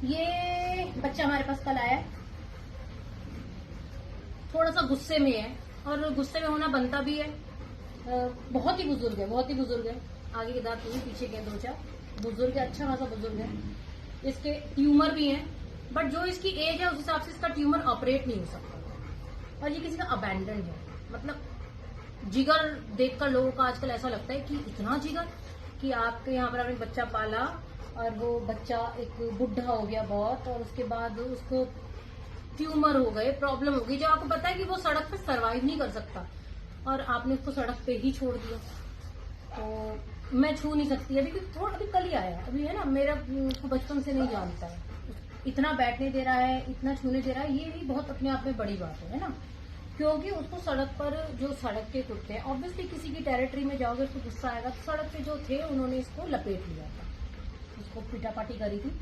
ये बच्चा हमारे पास कल आया, थोड़ा सा गुस्से में है और गुस्से में होना बनता भी है। बहुत ही बुजुर्ग है, बहुत ही बुजुर्ग है। आगे के दांत नहीं, पीछे के 2-4 बुजुर्ग है, अच्छा खासा बुजुर्ग है। इसके ट्यूमर भी है, बट जो इसकी एज है उस हिसाब से इसका ट्यूमर ऑपरेट नहीं हो सकता। और ये किसी का अबैंडन है, मतलब जिगर देखकर लोगों का आजकल ऐसा लगता है कि इतना जिगर कि आपके यहाँ पर आपने बच्चा पाला और वो बच्चा एक बुढ़ा हो गया बहुत, और उसके बाद उसको ट्यूमर हो गए, प्रॉब्लम हो गई, जो आपको पता है कि वो सड़क पे सरवाइव नहीं कर सकता और आपने उसको सड़क पे ही छोड़ दिया। तो मैं छू नहीं सकती अभी, क्योंकि थोड़ा अभी कल ही आया, अभी है ना, मेरा उसको बचपन से नहीं जानता है, इतना बैठने दे रहा है, इतना छूने दे रहा है, ये भी बहुत अपने आप में बड़ी बात है ना। क्योंकि उसको सड़क पर जो सड़क के कुत्ते हैं, ऑब्वियसली किसी की टेरिटरी में जाओगे उसको गुस्सा आएगा, तो सड़क पे जो थे उन्होंने इसको लपेट लिया था, इसको पिटापाटी करी थी।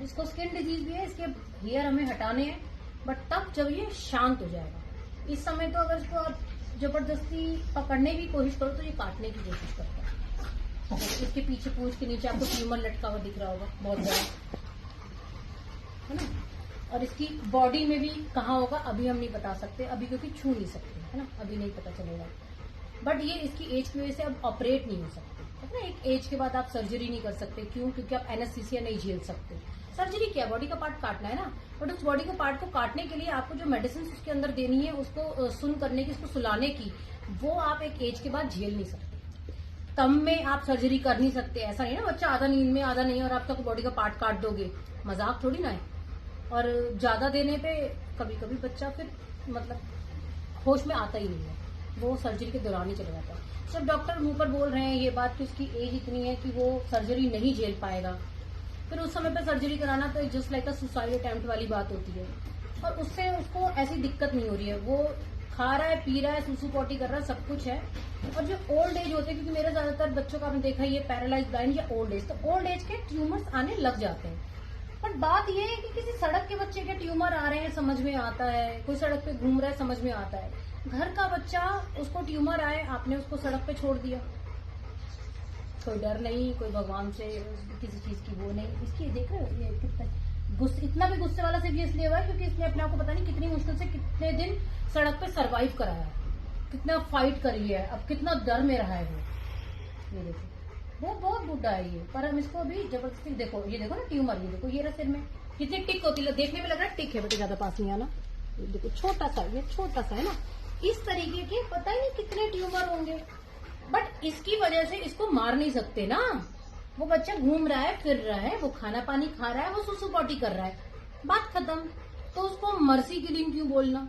इसको स्किन डिजीज भी है, इसके हेयर हमें हटाने हैं, बट तब जब ये शांत हो जाएगा। इस समय तो अगर इसको आप जबरदस्ती पकड़ने की कोशिश करो तो ये काटने की कोशिश करता है। इसके पीछे पूंछ के नीचे आपको ट्यूमर लटका हुआ दिख रहा होगा, बहुत बड़ा, है ना। और इसकी बॉडी में भी कहाँ होगा अभी हम नहीं बता सकते, अभी क्योंकि छू नहीं सकते, है ना, अभी नहीं पता चलेगा। बट ये इसकी एज की वजह से अब ऑपरेट नहीं हो सकते, है ना। एक एज के बाद आप सर्जरी नहीं कर सकते, क्यों? क्योंकि आप एनेस्थीसिया नहीं झेल सकते। सर्जरी क्या, बॉडी का पार्ट काटना है ना, बट उस बॉडी के पार्ट को काटने के लिए आपको जो मेडिसिन उसके अंदर देनी है, उसको सुन करने की, उसको सुलाने की, वो आप एक एज के बाद झेल नहीं सकते। तब में आप सर्जरी कर नहीं सकते, ऐसा नहीं ना बच्चा आधा नींद में आधा नहीं और आप तक बॉडी का पार्ट काट दोगे, मजाक थोड़ी ना है। और ज्यादा देने पे कभी कभी बच्चा फिर मतलब होश में आता ही नहीं है, वो सर्जरी के दौरान ही चला जाता है। जब डॉक्टर मुंह पर बोल रहे हैं ये बात कि उसकी एज इतनी है कि वो सर्जरी नहीं झेल पाएगा, फिर उस समय पे सर्जरी कराना तो just like a suicide attempt वाली बात होती है। और उससे उसको ऐसी दिक्कत नहीं हो रही है, वो खा रहा है, पी रहा है, सुसु पोटी कर रहा है, सब कुछ है। और जो ओल्ड एज होते हैं, क्योंकि मेरे ज्यादातर बच्चों का आपने देखा ये पैरालाइज ब्लाइंड या ओल्ड एज, तो ओल्ड एज के ट्यूमर्स आने लग जाते हैं। पर बात यह है कि किसी सड़क के बच्चे के ट्यूमर आ रहे हैं समझ में आता है, कोई सड़क पे घूम रहा है समझ में आता है। घर का बच्चा उसको ट्यूमर आए, आपने उसको सड़क पे छोड़ दिया, कोई डर नहीं, कोई भगवान से किसी चीज की वो नहीं। इसकी देख रहे हो ये कितना गुस्से, इतना भी गुस्से वाला सिर्फ इसलिए हुआ है क्योंकि इसने अपने आप को पता नहीं कितनी मुश्किल से कितने दिन सड़क पे सरवाइव कराया, कितना फाइट करी है, अब कितना डर में रहा है वो। ये देखो वो बहुत बुढ़ा है ये, पर हम इसको अभी जबरदस्ती, देखो ये देखो ना ट्यूमर, ये देखो ये रहा सिर में, कितनी टिक होती है, देखने में लग रहा है टिक है, बेटे ज्यादा पास नहीं आना, देखो छोटा सा, ये छोटा सा है ना। इस तरीके के पता ही नहीं कितने ट्यूमर होंगे, बट इसकी वजह से इसको मार नहीं सकते ना। वो बच्चा घूम रहा है, फिर रहा है, वो खाना पानी खा रहा है, वो सुसु पॉटी कर रहा है, बात खत्म। तो उसको मर्सी किलिंग क्यों बोलना?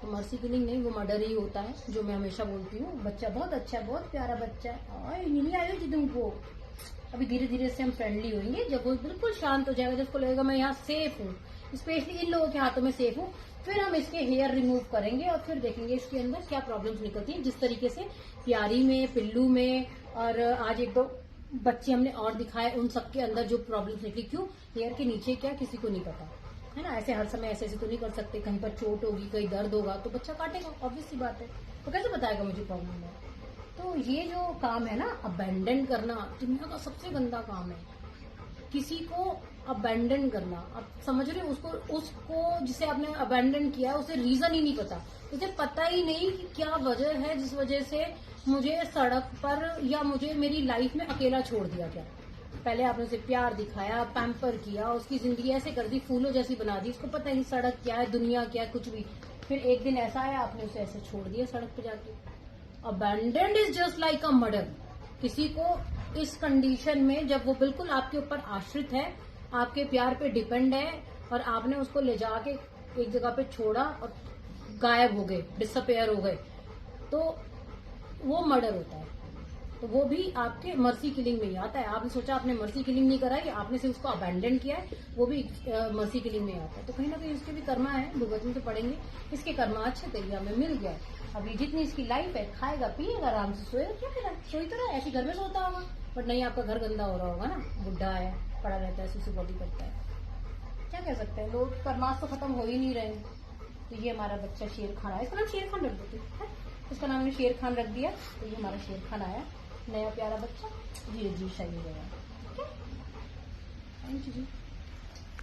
तो मर्सी किलिंग नहीं, वो मर्डर ही होता है, जो मैं हमेशा बोलती हूँ। बच्चा बहुत अच्छा है, बहुत प्यारा बच्चा है, नहीं आयो जी तुमको। अभी धीरे धीरे से हम फ्रेंडली होंगे, जब वो बिल्कुल शांत हो जाएगा, जब उसको लगेगा मैं यहाँ सेफ हूँ, स्पेशली इन लोगों के हाथों में सेफ हूँ, फिर हम इसके हेयर रिमूव करेंगे और फिर देखेंगे इसके अंदर क्या प्रॉब्लम्स निकलती हैं। जिस तरीके से प्यारी में, पिल्लू में, और आज 1-2 बच्चे हमने और दिखाए, उन सबके अंदर जो प्रॉब्लम्स निकली, क्यों हेयर के नीचे क्या किसी को नहीं पता, है ना। ऐसे हर समय ऐसे तो नहीं कर सकते, कहीं पर चोट होगी, कहीं दर्द होगा तो बच्चा काटेगा, ऑब्वियस सी बात है। तो कैसे बताएगा मुझे प्रॉब्लम है? तो ये जो काम है ना, अबेंडन करना दुनिया का सबसे गंदा काम है, किसी को अबेंडन करना। आप समझ रहे हो, उसको जिसे आपने अबेंडन किया उसे रीजन ही नहीं पता, उसे पता ही नहीं कि क्या वजह है जिस वजह से मुझे सड़क पर या मुझे मेरी लाइफ में अकेला छोड़ दिया गया। पहले आपने उसे प्यार दिखाया, पैम्पर किया, उसकी जिंदगी ऐसे कर दी, फूलों जैसी बना दी, उसको पता नहीं सड़क क्या है, दुनिया क्या है, कुछ भी। फिर एक दिन ऐसा आया, आपने उसे ऐसे छोड़ दिया सड़क पे जाके। Abandoned is just like a murder. किसी को इस कंडीशन में, जब वो बिल्कुल आपके ऊपर आश्रित है, आपके प्यार पे डिपेंड है, और आपने उसको ले जाके एक जगह पे छोड़ा और गायब हो गए, डिसअपेयर हो गए, तो वो मर्डर होता है। तो वो भी आपके मर्सी किलिंग में ही आता है। आपने सोचा आपने मर्सी किलिंग नहीं कराई, आपने सिर्फ उसको अबैंडन किया है, वो भी मर्सी किलिंग में आता है। तो कहीं ना कहीं उसके भी कर्मा है, भुगतने तो पड़ेंगे। इसके कर्मा अच्छे थे, हमें मिल गया। अभी जितनी इसकी लाइफ है, खाएगा पिएगा आराम से, सोएगा, क्या करेगा, सोई तो रहा है, ऐसे घर में सोता होगा, बट नहीं आपका घर गंदा हो रहा होगा ना, बुढ़ा है, पड़ा रहता है, सुसु पोटी करता है, क्या कह सकते हैं। लोग कर्मास तो खत्म हो ही नहीं रहे। तो ये हमारा बच्चा शेर खान आया, इसका नाम शेर खान रख देते हैं, इसका नाम शेर खान रख दिया। तो ये हमारा शेर खान आया, नया प्यारा बच्चा, धीरे धीरे शाही हो गया। Thank you ji.